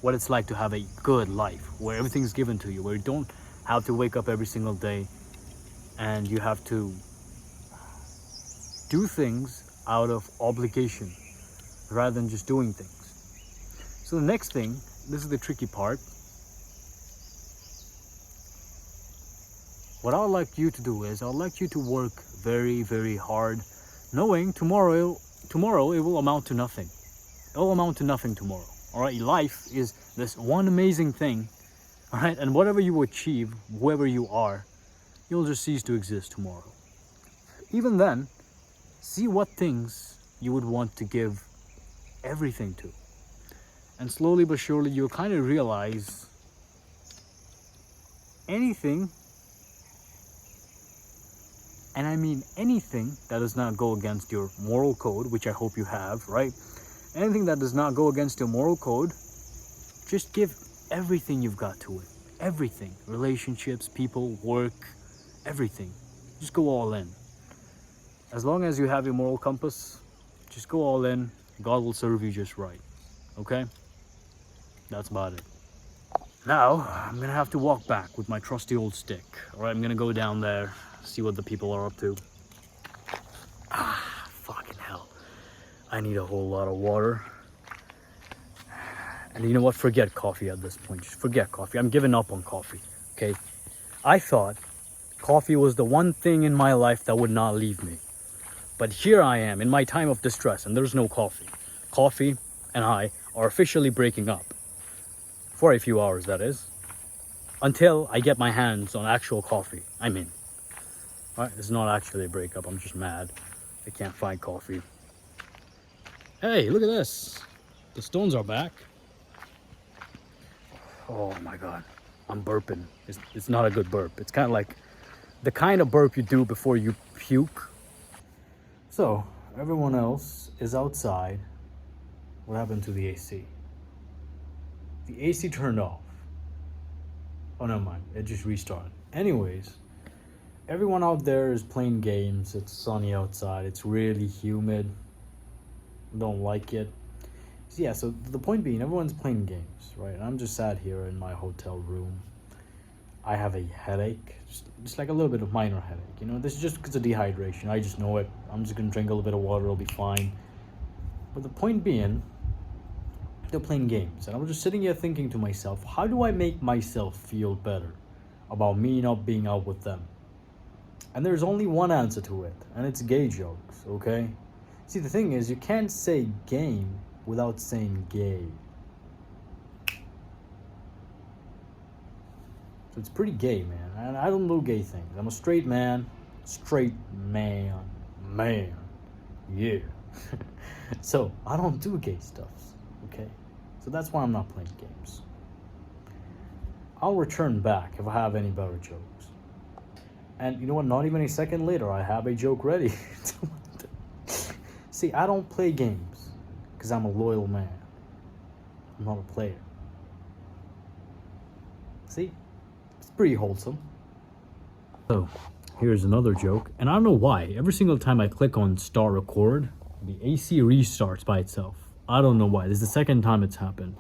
what it's like to have a good life, where everything's given to you, where you don't have to wake up every single day and you have to do things out of obligation, rather than just doing things. So the next thing, this is the tricky part. What I'd like you to do is I'd like you to work very, very hard, knowing tomorrow it will amount to nothing. It will amount to nothing tomorrow. All right, life is this one amazing thing. All right, and whatever you achieve, whoever you are, you'll just cease to exist tomorrow. Even then, see what things you would want to give everything to. And slowly but surely, you'll kind of realize anything, and I mean anything that does not go against your moral code, which I hope you have, right? Anything that does not go against your moral code, just give everything you've got to it. Everything. Relationships, people, work, everything. Just go all in. As long as you have your moral compass, just go all in. God will serve you just right. Okay? That's about it. Now, I'm gonna have to walk back with my trusty old stick. Alright, I'm gonna go down there, see what the people are up to. Fucking hell. I need a whole lot of water. And you know what? Forget coffee at this point. Just forget coffee. I'm giving up on coffee. Okay? I thought coffee was the one thing in my life that would not leave me. But here I am in my time of distress and there's no coffee. Coffee and I are officially breaking up. For a few hours, that is. Until I get my hands on actual coffee. I'm in. Alright? It's not actually a breakup. I'm just mad. I can't find coffee. Hey, look at this. The stones are back. Oh my god, I'm burping. It's not a good burp. It's kind of like the kind of burp you do before you puke. So, everyone else is outside. What happened to the AC? The AC turned off. Oh, never mind. It just restarted. Anyways, everyone out there is playing games. It's sunny outside. It's really humid. Don't like it. Yeah, so the point being, everyone's playing games, right? And I'm just sat here in my hotel room. I have a headache, just like a little bit of minor headache. You know, this is just because of dehydration. I just know it. I'm just gonna drink a little bit of water. It'll be fine. But the point being, they're playing games, and I was just sitting here thinking to myself, how do I make myself feel better about me not being out with them? And there's only one answer to it, and it's gay jokes. Okay? See, the thing is, you can't say game without saying gay. So it's pretty gay, man. And I don't do gay things. I'm a straight man. Man. Yeah. So I don't do gay stuff. Okay? So that's why I'm not playing games. I'll return back if I have any better jokes. And you know what? Not even a second later, I have a joke ready. See, I don't play games because I'm a loyal man. I'm not a player. See? It's pretty wholesome. So, here's another joke. And I don't know why. Every single time I click on start record, the AC restarts by itself. I don't know why. This is the second time it's happened.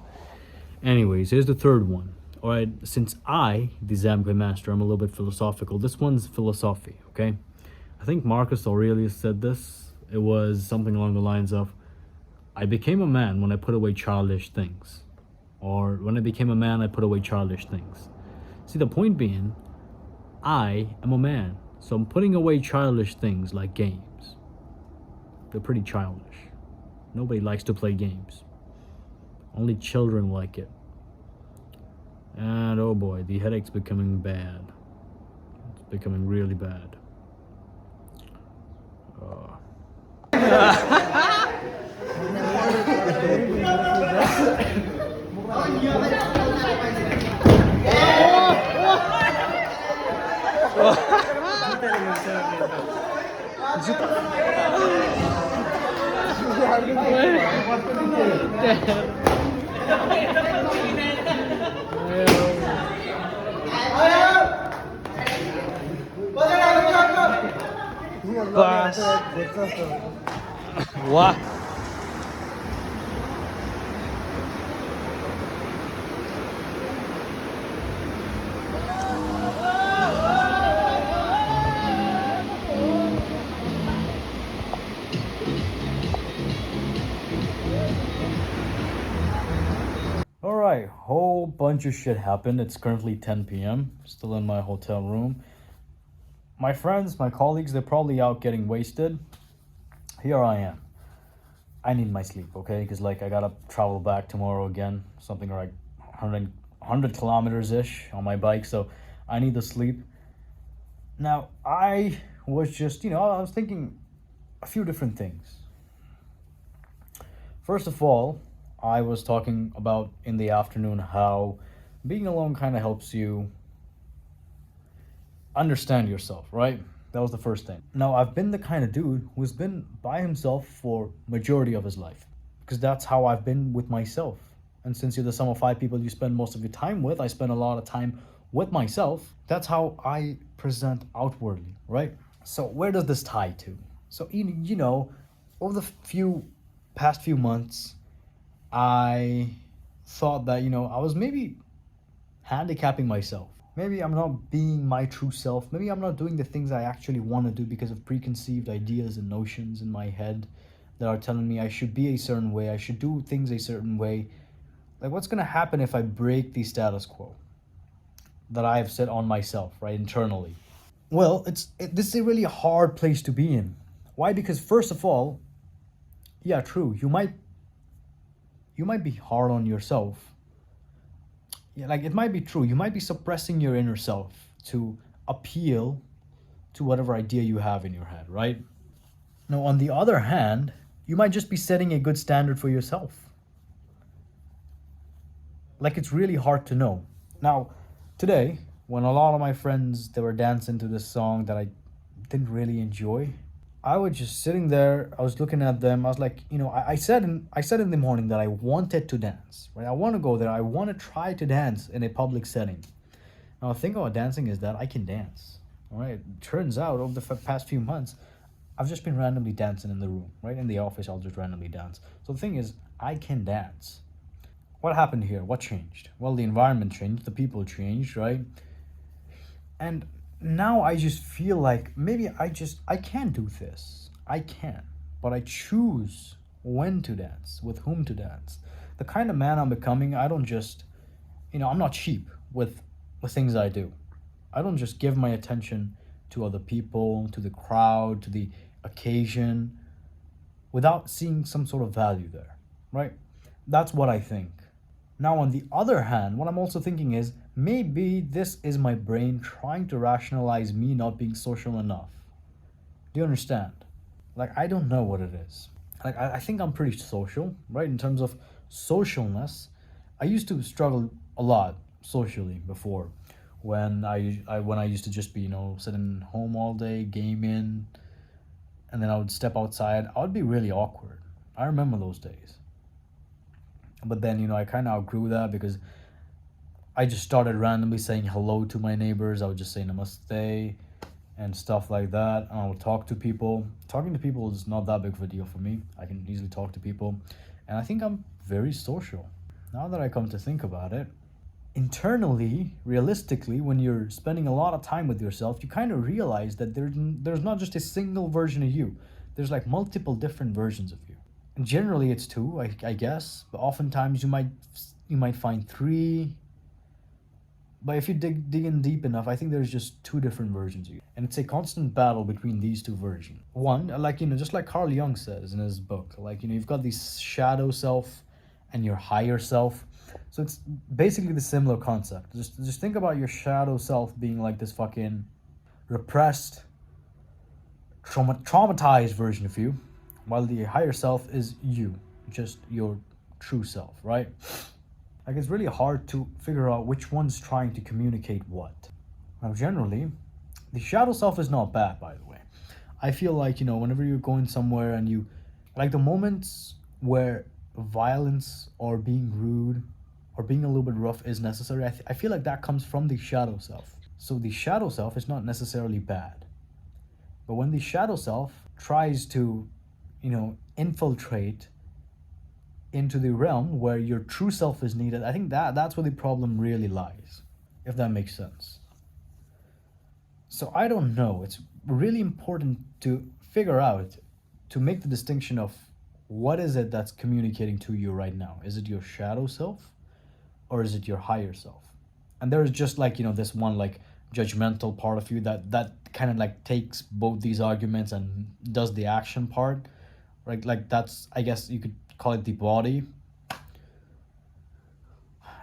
Anyways, here's the third one. Alright, since I, the Zamkai Master, I'm a little bit philosophical. This one's philosophy, okay? I think Marcus Aurelius said this. It was something along the lines of, I became a man when I put away childish things. Or when I became a man, I put away childish things. See, the point being, I am a man. So I'm putting away childish things like games. They're pretty childish. Nobody likes to play games. Only children like it. And oh boy, the headache's becoming bad. It's becoming really bad. Wah. All right, whole bunch of shit happened. It's currently 10 p.m. Still in my hotel room. My friends, my colleagues, they're probably out getting wasted. Here I am. I need my sleep, okay? Because like I gotta travel back tomorrow again, something like 100 kilometers ish on my bike. So I need the sleep. Now I was just, I was thinking a few different things. First of all, I was talking about in the afternoon how being alone kind of helps you understand yourself, right? That was the first thing. Now, I've been the kind of dude who's been by himself for majority of his life because that's how I've been with myself. And since you're the sum of five people you spend most of your time with, I spend a lot of time with myself. That's how I present outwardly, right? So where does this tie to? So, over the past few months, I thought that, I was maybe handicapping myself. Maybe I'm not being my true self. Maybe I'm not doing the things I actually want to do because of preconceived ideas and notions in my head that are telling me I should be a certain way, I should do things a certain way. Like, what's going to happen if I break the status quo that I have set on myself, right, internally? Well, this is a really hard place to be in. Why? Because first of all, yeah, true, you might be hard on yourself. Yeah, like it might be true. You might be suppressing your inner self to appeal to whatever idea you have in your head, right? Now, on the other hand, you might just be setting a good standard for yourself. Like, it's really hard to know. Now, today, when a lot of my friends, they were dancing to this song that I didn't really enjoy, I was just sitting there. I was looking at them. I was like, I said in the morning that I wanted to dance, right? I want to go there. I want to try to dance in a public setting. Now, the thing about dancing is that I can dance, all right? It turns out over the past few months, I've just been randomly dancing in the room, right? In the office, I'll just randomly dance. So the thing is, I can dance. What happened here? What changed? Well, the environment changed. The people changed, right? And now I just feel like maybe I can do this. I can, but I choose when to dance, with whom to dance. The kind of man I'm becoming, I don't just, I'm not cheap with things I do. I don't just give my attention to other people, to the crowd, to the occasion, without seeing some sort of value there, right? That's what I think. Now, on the other hand, what I'm also thinking is maybe this is my brain trying to rationalize me not being social enough. Do you understand? Like, I don't know what it is. Like, I think I'm pretty social, right? In terms of socialness, I used to struggle a lot socially before when I used to just be, sitting home all day, gaming, and then I would step outside. I would be really awkward. I remember those days. But then, I kind of outgrew that because I just started randomly saying hello to my neighbors. I would just say namaste and stuff like that. I would talk to people. Talking to people is not that big of a deal for me. I can easily talk to people. And I think I'm very social. Now that I come to think about it, internally, realistically, when you're spending a lot of time with yourself, you kind of realize that there's not just a single version of you. There's like multiple different versions of you. And generally it's two, I guess, but oftentimes you might find three. But if you dig in deep enough, I think there's just two different versions of you. And it's a constant battle between these two versions. One, like, just like Carl Jung says in his book, like, you've got this shadow self and your higher self. So it's basically the similar concept. Just think about your shadow self being like this fucking repressed, traumatized version of you, while the higher self is you, just your true self, right? Like, it's really hard to figure out which one's trying to communicate what. Now, generally, the shadow self is not bad, by the way. I feel like, whenever you're going somewhere and like the moments where violence or being rude or being a little bit rough is necessary, I feel like that comes from the shadow self. So the shadow self is not necessarily bad. But when the shadow self tries to, infiltrate into the realm where your true self is needed, I think that's where the problem really lies, if that makes sense. So I don't know. It's really important to figure out, to make the distinction of what is it that's communicating to you right now. Is it your shadow self? or is it your higher self? And there's just like, this one like judgmental part of you that kind of like takes both these arguments and does the action part, right? Like that's, I guess you could call it the body.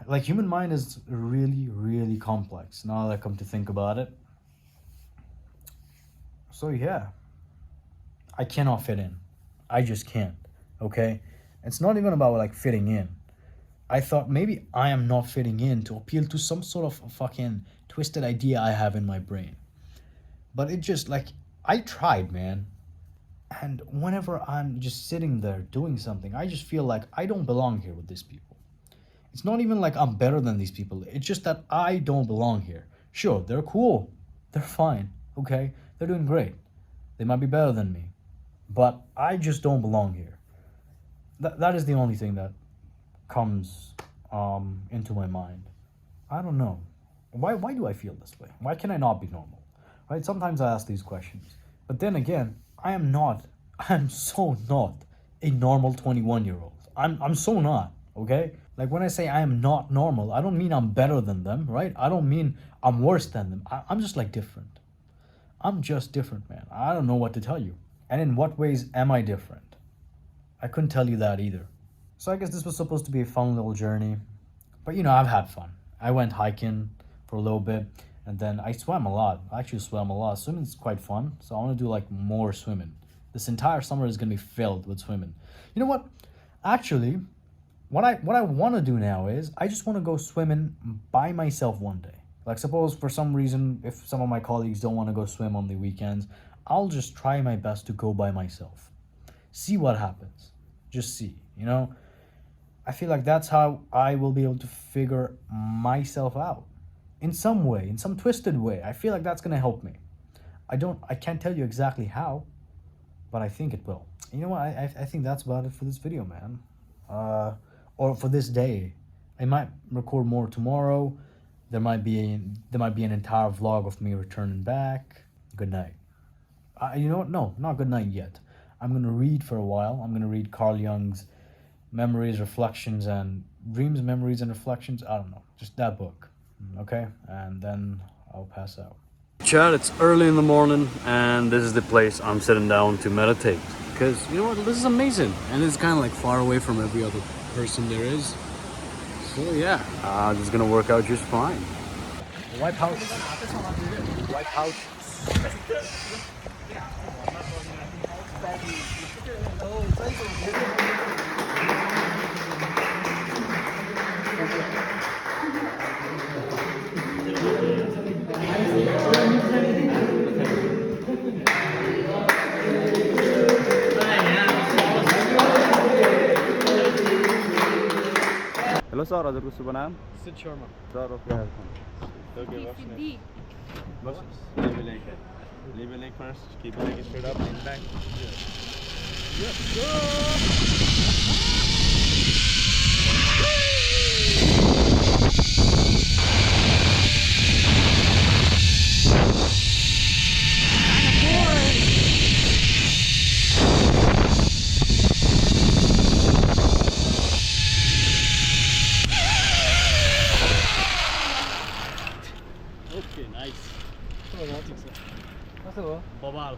Like human mind is really, really complex now that I come to think about it. So yeah, I cannot fit in. I just can't. Okay, it's not even about like fitting in. I thought maybe I am not fitting in to appeal to some sort of fucking twisted idea I have in my brain. But it just like, I tried, man. And whenever I'm just sitting there doing something, I just feel like I don't belong here with these people. It's not even like I'm better than these people. It's just that I don't belong here. Sure, they're cool. They're fine. Okay? They're doing great. They might be better than me. But I just don't belong here. That is the only thing that comes into my mind. I don't know. Why do I feel this way? Why can I not be normal? Right? Sometimes I ask these questions. But then again, I'm so not a normal 21-year-old. I'm so not, okay? Like when I say I am not normal, I don't mean I'm better than them, right? I don't mean I'm worse than them. I'm just like different. I'm just different, man. I don't know what to tell you. And in what ways am I different? I couldn't tell you that either. So I guess this was supposed to be a fun little journey. But I've had fun. I went hiking for a little bit, and then I swam a lot. I actually swam a lot. Swimming is quite fun, so I want to do like more swimming. This entire summer is going to be filled with swimming. You know what? Actually, what I want to do now is I just want to go swimming by myself one day. Like suppose for some reason, if some of my colleagues don't want to go swim on the weekends, I'll just try my best to go by myself. See what happens. Just see, I feel like that's how I will be able to figure myself out. In some way, in some twisted way. I feel like that's going to help me. I can't tell you exactly how, but I think it will. You know what? I think that's about it for this video, man. Or for this day. I might record more tomorrow. There might be an entire vlog of me returning back. Good night. You know what? No, not good night yet. I'm going to read for a while. I'm going to read Carl Jung's Memories, Reflections, and Dreams, Memories, and Reflections. I don't know. Just that book. Okay? And then I'll pass out. Chad, it's early in the morning, and this is the place I'm sitting down to meditate. Because, you know what? This is amazing. And it's kind of like far away from every other person there is. So, yeah. This is going to work out just fine. Wipe out. Wipe out. Hello sir हजुरको शुभ नाम सिद्ध Sharma sir okay बस leave your leg first, keep your leg straight up, lean back. Okay, nice. कस्तो हो Bobal.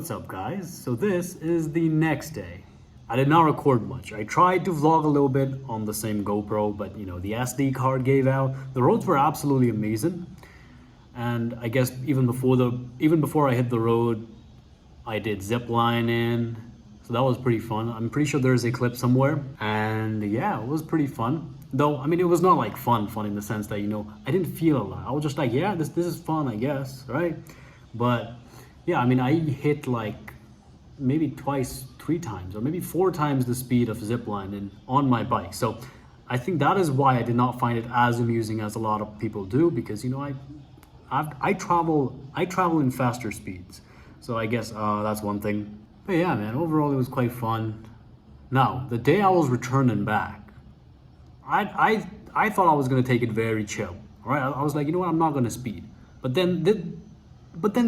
what's up guys? So this is the next day. I did not record much. I tried to vlog a little bit on the same GoPro, but you know, the SD card gave out. The roads were absolutely amazing. And I guess even before I hit the road, I did zip lining. So that was pretty fun. I'm pretty sure there's a clip somewhere. And yeah, it was pretty fun. Though, I mean, it was not like fun in the sense that, you know, I didn't feel a lot. I was just like, yeah, this is fun, I guess, right? But yeah, I mean, I hit like maybe twice, 3 times, or maybe 4 times the speed of ziplining on my bike. So I think that is why I did not find it as amusing as a lot of people do, because, you know, I travel in faster speeds. So I guess that's one thing. But yeah, man, overall it was quite fun. Now, the day I was returning back, I thought I was gonna take it very chill. All right, I was like, you know what, I'm not gonna speed. But then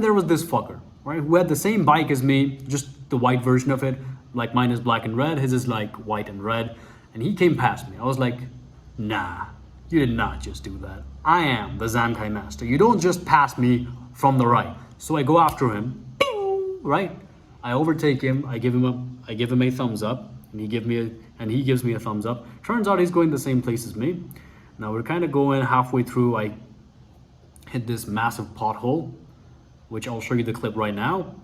there was this fucker, right, who had the same bike as me, just the white version of it. Like mine is black and red, his is like white and red. And he came past me. I was like, nah, you did not just do that. I am the Zamkai Master. You don't just pass me from the right. So I go after him, right? I overtake him. I give him a thumbs up, and he gives me a thumbs up. Turns out he's going the same place as me. Now we're kind of going halfway through. I hit this massive pothole, which I'll show you the clip right now.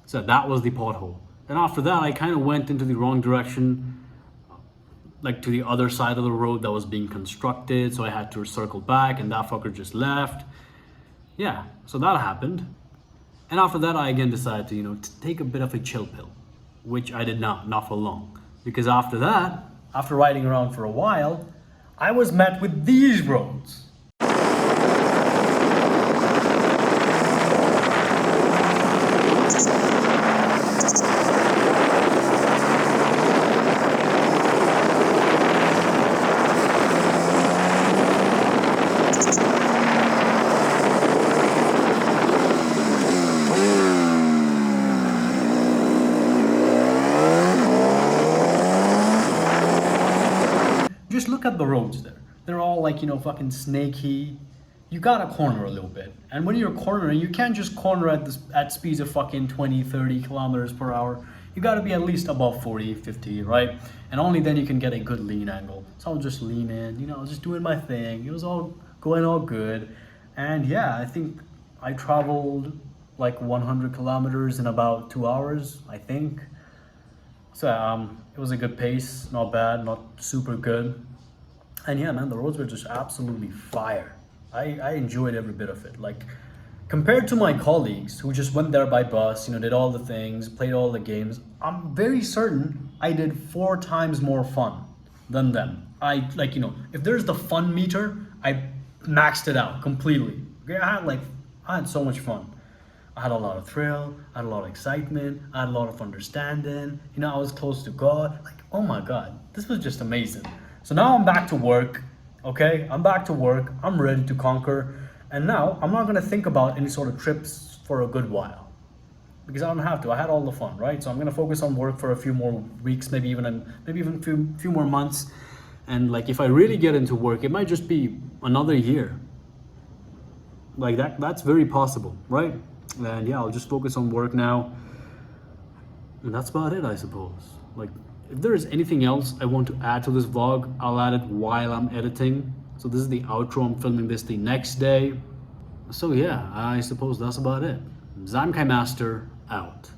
So that was the pothole. And after that, I kind of went into the wrong direction, like to the other side of the road that was being constructed. So I had to circle back, and that fucker just left. Yeah, so that happened. And after that, I again decided to, you know, take a bit of a chill pill, which I did not for long. Because after that, after riding around for a while, I was met with these roads. Just look at the roads there. They're all like, you know, fucking snaky. You gotta corner a little bit. And when you're cornering, you can't just corner at speeds of fucking 20, 30 kilometers per hour. You gotta be at least above 40, 50, right? And only then you can get a good lean angle. So I'll just lean in, you know, I was just doing my thing. It was all going all good. And yeah, I think I traveled like 100 kilometers in about 2 hours, I think. So it was a good pace, not bad, not super good. And yeah, man, the roads were just absolutely fire. I enjoyed every bit of it. Like, compared to my colleagues who just went there by bus, you know, did all the things, played all the games, I'm very certain I did 4 times more fun than them. Like, you know, if there's the fun meter, I maxed it out completely. I had so much fun. I had a lot of thrill, I had a lot of excitement, I had a lot of understanding. You know, I was close to God. Like, oh my God, this was just amazing. So now I'm back to work, okay? I'm back to work, I'm ready to conquer. And now I'm not gonna think about any sort of trips for a good while, because I don't have to. I had all the fun, right? So I'm gonna focus on work for a few more weeks, maybe even a few more months. And like, if I really get into work, it might just be another year. Like that's very possible, right? And yeah, I'll just focus on work now. And that's about it, I suppose. Like, if there is anything else I want to add to this vlog, I'll add it while I'm editing. So this is the outro. I'm filming this the next day. So yeah, I suppose that's about it. Zamkai Master out.